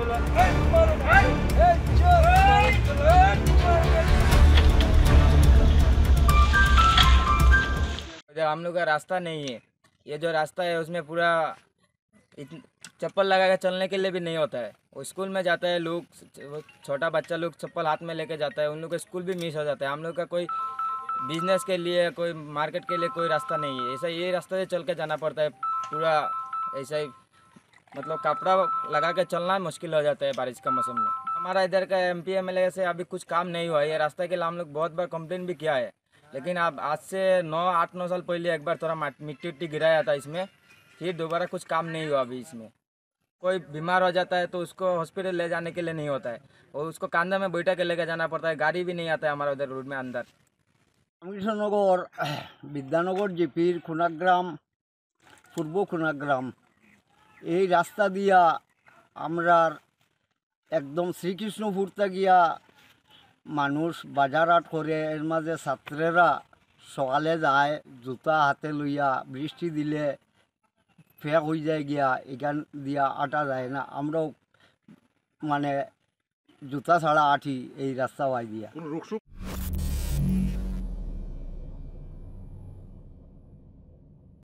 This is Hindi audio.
इधर हम लोग का रास्ता नहीं है। ये जो रास्ता है उसमें पूरा चप्पल लगा के चलने के लिए भी नहीं होता है। वो स्कूल में जाता है लोग, छोटा बच्चा लोग चप्पल हाथ में लेके जाता है, उन लोग का स्कूल भी मिस हो जाता है। हम लोग का कोई बिजनेस के लिए, कोई मार्केट के लिए कोई रास्ता नहीं है। ऐसा ये रास्ते से चल के जाना पड़ता है पूरा। ऐसा ही मतलब कपड़ा लगा के चलना मुश्किल हो जाता है बारिश का मौसम में। हमारा इधर का MP MLA से अभी कुछ काम नहीं हुआ है। ये रास्ते के लिए हम लोग बहुत बार कंप्लेन भी किया है, लेकिन अब आज से 8-9 साल पहले एक बार थोड़ा मिट्टी उट्टी गिराया था इसमें, फिर दोबारा कुछ काम नहीं हुआ अभी इसमें। कोई बीमार हो जाता है तो उसको हॉस्पिटल ले जाने के लिए नहीं होता है, और उसको कांधा में बैठा के लेके जाना पड़ता है। गाड़ी भी नहीं आता है हमारा उधर रोड में अंदर। রামকৃষ্ণনগর বিদ্যানগর জিপির খুনাগ্রাম পূর্ব খুনাগ্রাম এই রাস্তা দিয়া আমরা একদম শ্রীকৃষ্ণপুর গিয়া মানুষ বাজার হাট করে। এর মাঝে ছাত্রেরা সকালে যায় জুতা হাতে লইয়া, বৃষ্টি দিলে ফেক হয়ে যায় গিয়া, এখান দিয়া আটা যায় না। আমরাও মানে জুতা ছাড়া আঠি এই রাস্তা বাই দিয়া।